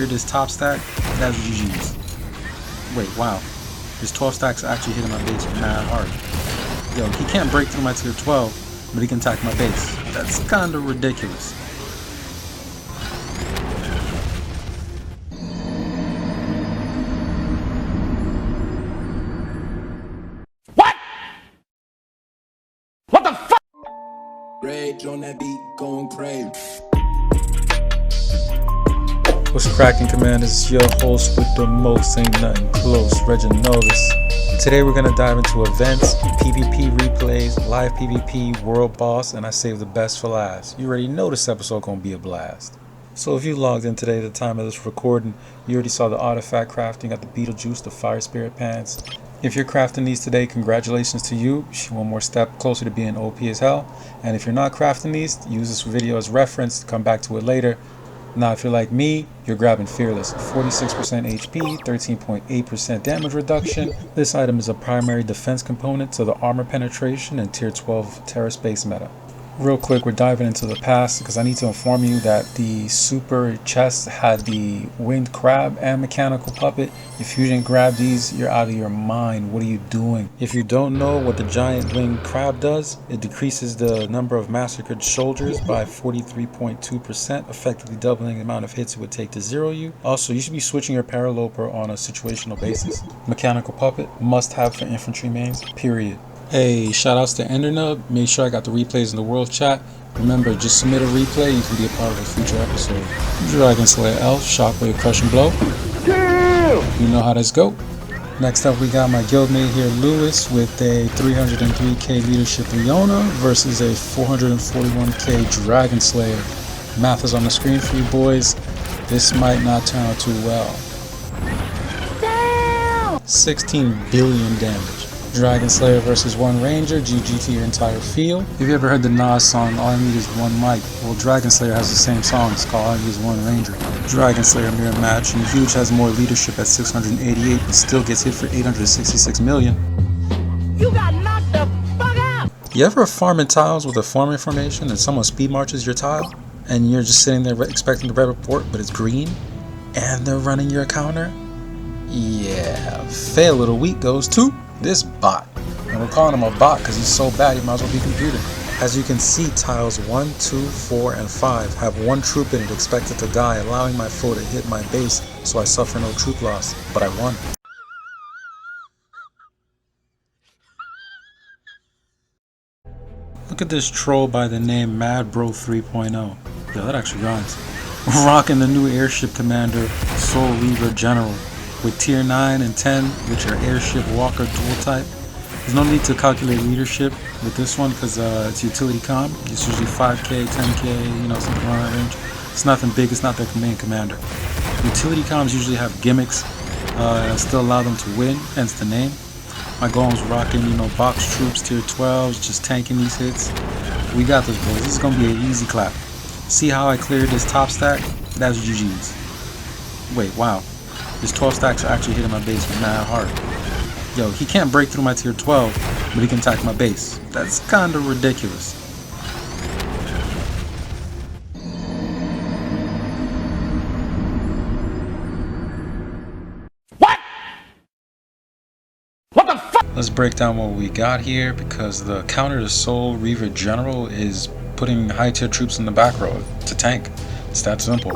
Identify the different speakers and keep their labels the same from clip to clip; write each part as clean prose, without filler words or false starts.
Speaker 1: cleared his top stack, that's GG's. Wait, wow. His 12 stacks actually hitting my base mad hard. Yo, he can't break through my tier 12, but he can attack my base. That's kinda ridiculous.
Speaker 2: What the fuck? Rage on that beat, going crazy.
Speaker 1: What's cracking, commanders? It's your host with the most, ain't nothing close, Reginaldus. Today we're gonna dive into events, PvP replays, live PvP, world boss, and I saved the best for last. You already know this episode gonna be a blast. So if you logged in today at the time of this recording, you already saw the artifact crafting at the Beetlejuice, the Fire Spirit Pants. If you're crafting these today, congratulations to you. You're one more step closer to being OP as hell. And if you're not crafting these, use this video as reference to come back to it later. Now, if you're like me, you're grabbing Fearless. 46% HP, 13.8% damage reduction. This item is a primary defense component to the armor penetration and tier 12 Terra Space meta. Real quick, we're diving into the past because I need to inform you that the super chest had the winged crab and mechanical puppet. If you didn't grab these, you're out of your mind. What are you doing? If you don't know what the giant winged crab does, it decreases the number of massacred soldiers by 43.2%, effectively doubling the amount of hits it would take to zero you. Also, you should be switching your paraloper on a situational basis. Mechanical puppet, must have for infantry mains, period. Hey, shout outs to Endernub. Make sure I got the replays in the world chat. Remember, just submit a replay, you can be a part of a future episode. Dragon Slayer Elf, Shockwave, Crush and Blow. You know how this go. Next up, we got my guildmate here, Lewis, with a 303k leadership Leona versus a 441k Dragon Slayer. Math is on the screen for you boys. This might not turn out too well. Damn! 16 billion damage. Dragon Slayer versus one Ranger, GG to your entire field. Have you ever heard the Nas song, All I Need Is One Mic? Well, Dragon Slayer has the same song, it's called All I Need Is One Ranger. Dragon Slayer mirror match, and Huge has more leadership at 688, but still gets hit for 866 million.
Speaker 3: You got knocked the fuck out!
Speaker 1: You ever farming tiles with a farming formation and someone speed marches your tile? And you're just sitting there expecting the red report, but it's green? And they're running your counter? Yeah, fail of the week goes to this bot. And we're calling him a bot because he's so bad he might as well be computer. As you can see, tiles 1, 2, 4, and 5 have one troop in it expected to die, allowing my foe to hit my base so I suffer no troop loss, but I won. Look at this troll by the name MadBro 3.0. Yo, that actually rhymes. Rocking the new airship commander, Soul Reaver General. With tier 9 and 10, which are airship walker dual type. There's no need to calculate leadership with this one because it's utility comm. It's usually 5k, 10k, you know, something around that range. It's nothing big, it's not their main commander. Utility comms usually have gimmicks still allow them to win, hence the name. My golem's rocking, you know, box troops, tier 12s, just tanking these hits. We got this, boys. This is gonna be an easy clap. See how I cleared this top stack? That's GG's. Wait, wow. His 12 stacks are actually hitting my base mad hard. Yo, he can't break through my tier 12, but he can attack my base. That's kinda ridiculous.
Speaker 2: What? What the fuck?
Speaker 1: Let's break down what we got here because the counter to Soul Reaver General is putting high tier troops in the back row to tank. It's that simple.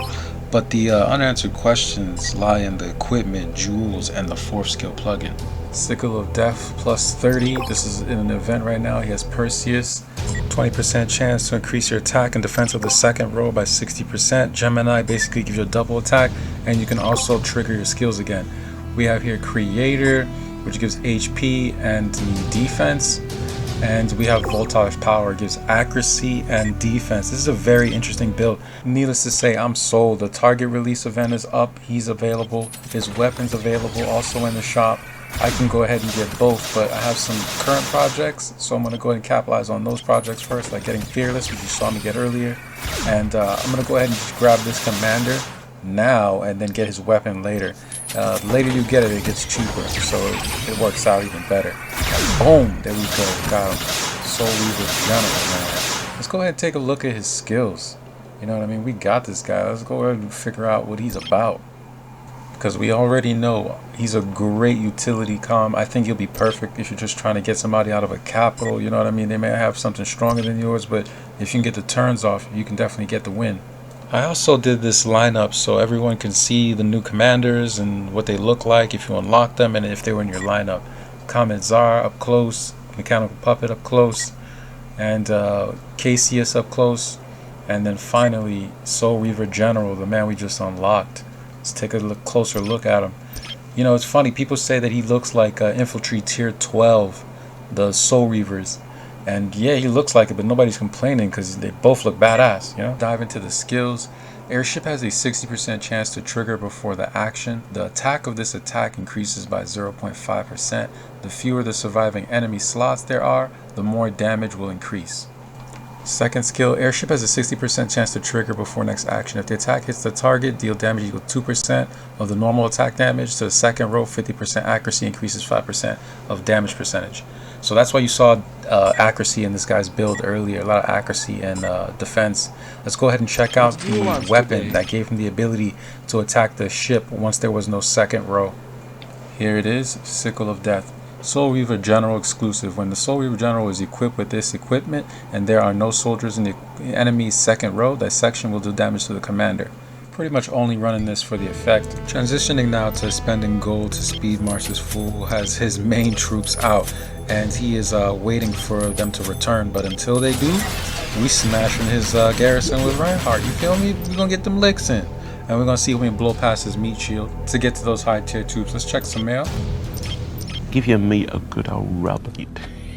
Speaker 1: But the unanswered questions lie in the equipment, jewels, and the 4th skill plugin. Sickle of Death plus 30. This is in an event right now. He has Perseus. 20% chance to increase your attack and defense of the second row by 60%. Gemini basically gives you a double attack, and you can also trigger your skills again. We have here Creator, which gives HP and the defense. And we have Voltage Power, gives accuracy and defense. This is a very interesting build. Needless to say, I'm sold. The target release event is up. He's available. His weapon's available also in the shop. I can go ahead and get both, but I have some current projects, so I'm going to go ahead and capitalize on those projects first, like getting Fearless, which you saw me get earlier. And I'm going to go ahead and just grab this commander now and then get his weapon later. The later you get it, it gets cheaper, so it works out even better. Boom! There we go. Got him. Soul Reaver General, man. Let's go ahead and take a look at his skills. You know what I mean? We got this guy. Let's go ahead and figure out what he's about. because we already know he's a great utility comm. I think he'll be perfect if you're just trying to get somebody out of a capital. You know what I mean? They may have something stronger than yours, but if you can get the turns off, you can definitely get the win. I also did this lineup so everyone can see the new commanders and what they look like if you unlock them and if they were in your lineup. Comet Czar up close, Mechanical Puppet up close, and Cassius up close, and then finally Soul Reaver General, the man we just unlocked. Let's take a closer look at him. You know, it's funny, people say that he looks like Infantry Tier 12, the Soul Reavers. And yeah, he looks like it, but nobody's complaining because they both look badass, you know? Dive into the skills. Airship has a 60% chance to trigger before the action. The attack of this attack increases by 0.5%. The fewer the surviving enemy slots there are, the more damage will increase. Second skill, Airship has a 60% chance to trigger before next action. If the attack hits the target, deal damage equal 2% of the normal attack damage. To the second row, 50% accuracy increases 5% of damage percentage. So that's why you saw accuracy in this guy's build earlier, a lot of accuracy and defense. Let's go ahead and check out the weapon that gave him the ability to attack the ship once there was no second row. Here it is, Sickle of Death. Soul Reaver General exclusive. When the Soul Reaver General is equipped with this equipment and there are no soldiers in the enemy's second row, that section will do damage to the commander. Pretty much only running this for the effect. Transitioning now to spending gold to speed march this fool who has his main troops out and he is waiting for them to return, but until they do, we smashing his garrison with Reinhardt. You feel me? We're gonna get them licks in and we're gonna see when we blow past his meat shield to get to those high tier troops. Let's check some mail.
Speaker 4: Give your meat a good old rub.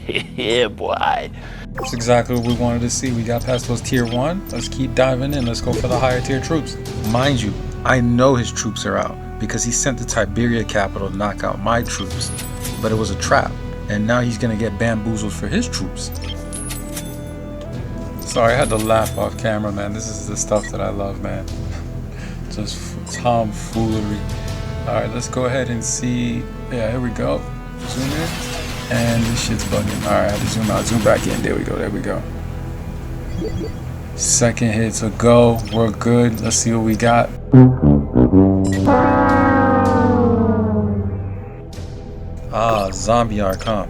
Speaker 4: Yeah, boy.
Speaker 1: That's exactly what we wanted to see. We got past those tier 1. Let's keep diving in. Let's go for the higher tier troops. Mind you, I know his troops are out because he sent the Tiberia capital to knock out my troops, but it was a trap, and now he's gonna get bamboozled for his troops. Sorry, I had to laugh off camera, man. This is the stuff that I love, man. Just tomfoolery. All right, let's go ahead and see. Yeah, here we go. Zoom in, and this shit's bugging. All right, I have to zoom out, zoom back in. There we go, there we go. Second hit to go. We're good. Let's see what we got. Zombie Ark, huh?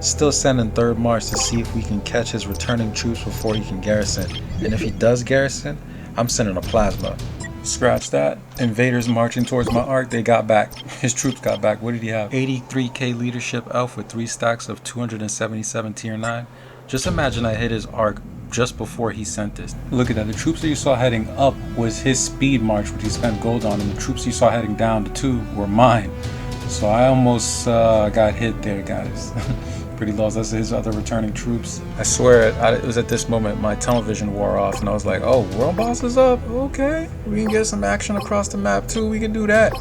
Speaker 1: Still sending third march to see if we can catch his returning troops before he can garrison. And if he does garrison, I'm sending a plasma. Scratch that. Invaders marching towards my arc. They got back. His troops got back. What did he have? 83k leadership elf with 3 stacks of 277 tier 9. Just imagine I hit his arc just before he sent this. Look at that. The troops that you saw heading up was his speed march, which he spent gold on, and the troops you saw heading down to 2 were mine. So I almost got hit there, guys. Pretty low. That's his other returning troops. I swear it was at this moment my tunnel vision wore off and I was like, oh, world boss is up. Okay, we can get some action across the map too. We can do that.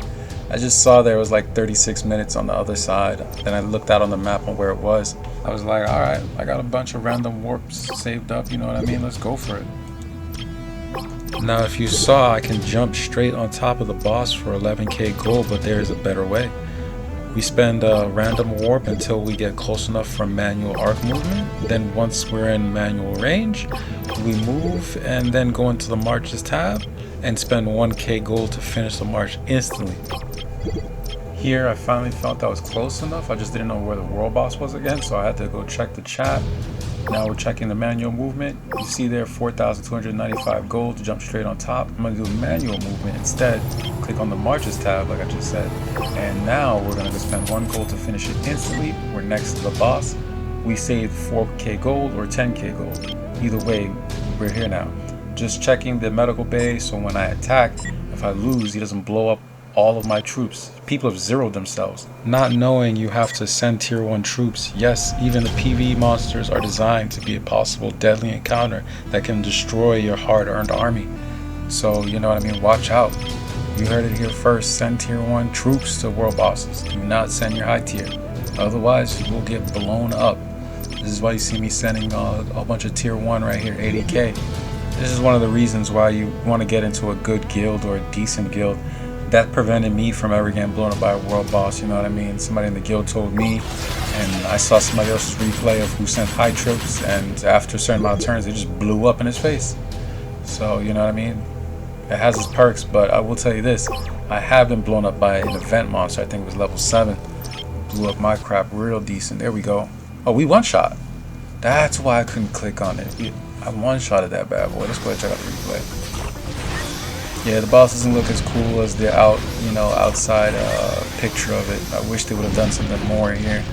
Speaker 1: I just saw there was like 36 minutes on the other side. Then I looked out on the map on where it was. I was like, all right, I got a bunch of random warps saved up, you know what I mean? Let's go for it. Now if you saw, I can jump straight on top of the boss for 11k gold, but there is a better way. We spend a random warp until we get close enough for manual arc movement. Then once we're in manual range, we move and then go into the marches tab and spend 1k gold to finish the march instantly. Here I finally felt that was close enough. I just didn't know where the world boss was again, so I had to go check the chat. Now we're checking the manual movement. You see there 4,295 gold to jump straight on top. I'm gonna do manual movement instead. Click on the marches tab like I just said. And now we're gonna spend 1 gold to finish it instantly. We're next to the boss. We saved 4k gold or 10k gold. Either way, we're here now. Just checking the medical bay so when I attack, if I lose, he doesn't blow up all of my troops. People have zeroed themselves. Not knowing you have to send tier 1 troops. Yes, even the PvE monsters are designed to be a possible deadly encounter that can destroy your hard-earned army. So, you know what I mean? Watch out. You heard it here first. Send tier 1 troops to world bosses. Do not send your high tier. Otherwise, you will get blown up. This is why you see me sending a bunch of tier 1 right here, 80k. This is one of the reasons why you want to get into a good guild or a decent guild. That prevented me from ever getting blown up by a world boss, you know what I mean? Somebody in the guild told me, and I saw somebody else's replay of who sent high troops, and after a certain amount of turns, they just blew up in his face. So, you know what I mean? It has its perks, but I will tell you this. I have been blown up by an event monster. I think it was level 7. Blew up my crap real decent. There we go. Oh, we one-shot. That's why I couldn't click on it. I one-shotted that bad boy. Let's go ahead and check out the replay. Yeah, the boss doesn't look as cool as the outside picture of it. I wish they would have done something more here.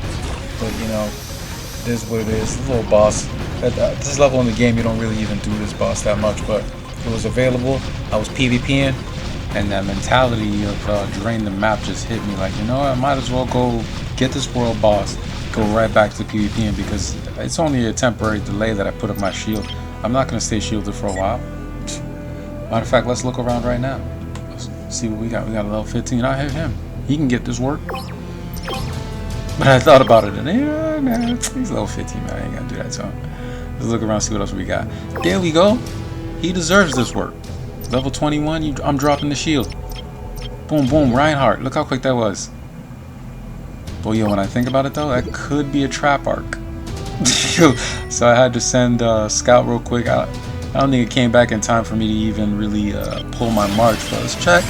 Speaker 1: But, it is what it is. The little boss. At this level in the game, you don't really even do this boss that much, but it was available. I was PvPing, and that mentality of drain the map just hit me. Like, I might as well go get this world boss, go right back to PvPing, because it's only a temporary delay that I put up my shield. I'm not going to stay shielded for a while. Matter of fact, let's look around right now. Let's see what we got. We got a level 15. I hit him. He can get this work. But I thought about it, and man, he's level 15, man. I ain't gonna do that to him. Let's look around, see what else we got. There we go. He deserves this work. Level 21, I'm dropping the shield. Boom, boom, Reinhardt. Look how quick that was. Boy, when I think about it, though, that could be a trap arc. So I had to send Scout real quick. I don't think it came back in time for me to even really pull my march. But let's check.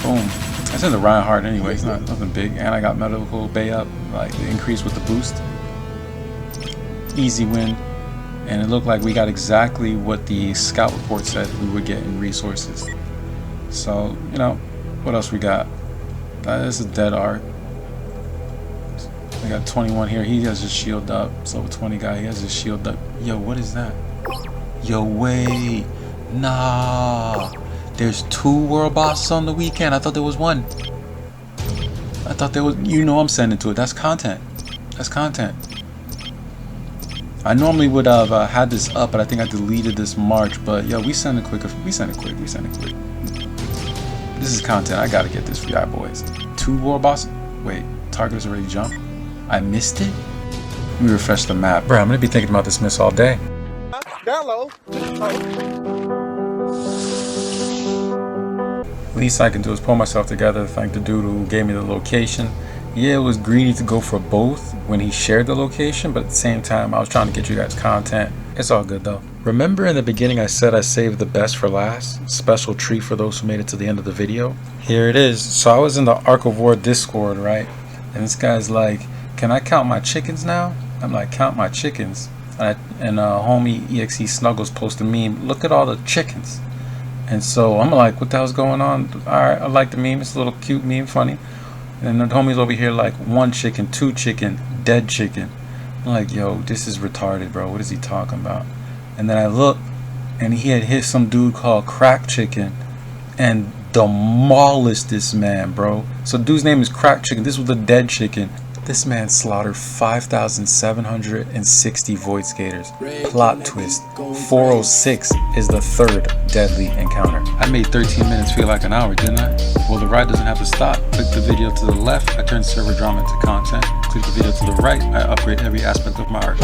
Speaker 1: Boom. I sent the Reinhardt anyway. It's nothing big. And I got medical bay up. Like, the increase with the boost. Easy win. And it looked like we got exactly what the scout report said we would get in resources. So, what else we got? This is dead Ark. We got 21 here. He has his shield up. So 20 guy, he has his shield up. Yo, what is that? Yo, wait. Nah. There's 2 world bosses on the weekend. I thought there was 1. I thought there was. I'm sending to it. That's content. That's content. I normally would have had this up, but I think I deleted this March. But yo, we send it quick. We send it quick. We send it quick. This is content. I gotta get this for y'all boys. 2 world bosses. Wait, target has already jumped. I missed it. Let me refresh the map, bro. I'm gonna be thinking about this miss all day.
Speaker 3: Hello.
Speaker 1: Least I can do is pull myself together to thank the dude who gave me the location. Yeah, it was greedy to go for both when he shared the location, but at the same time, I was trying to get you guys content. It's all good though. Remember in the beginning I said I saved the best for last? Special treat for those who made it to the end of the video. Here it is. So I was in the Ark of War Discord, right? And this guy's like, can I count my chickens now? I'm like, count my chickens. And homie EXE Snuggles posted a meme, look at all the chickens. And so I'm like, what the hell's going on? Alright, I like the meme. It's a little cute meme, funny. And the homie's over here like 1 chicken, 2 chicken, dead chicken. I'm like, yo, this is retarded, bro. What is he talking about? And then I look, and he had hit some dude called Crack Chicken and demolished this man, bro. So dude's name is Crack Chicken. This was the dead chicken. This man slaughtered 5,760 Void Skaters. Plot twist, 406 is the 3rd deadly encounter. I made 13 minutes feel like an hour, didn't I? Well, the ride doesn't have to stop. Click the video to the left, I turn server drama into content. Click the video to the right, I upgrade every aspect of my art.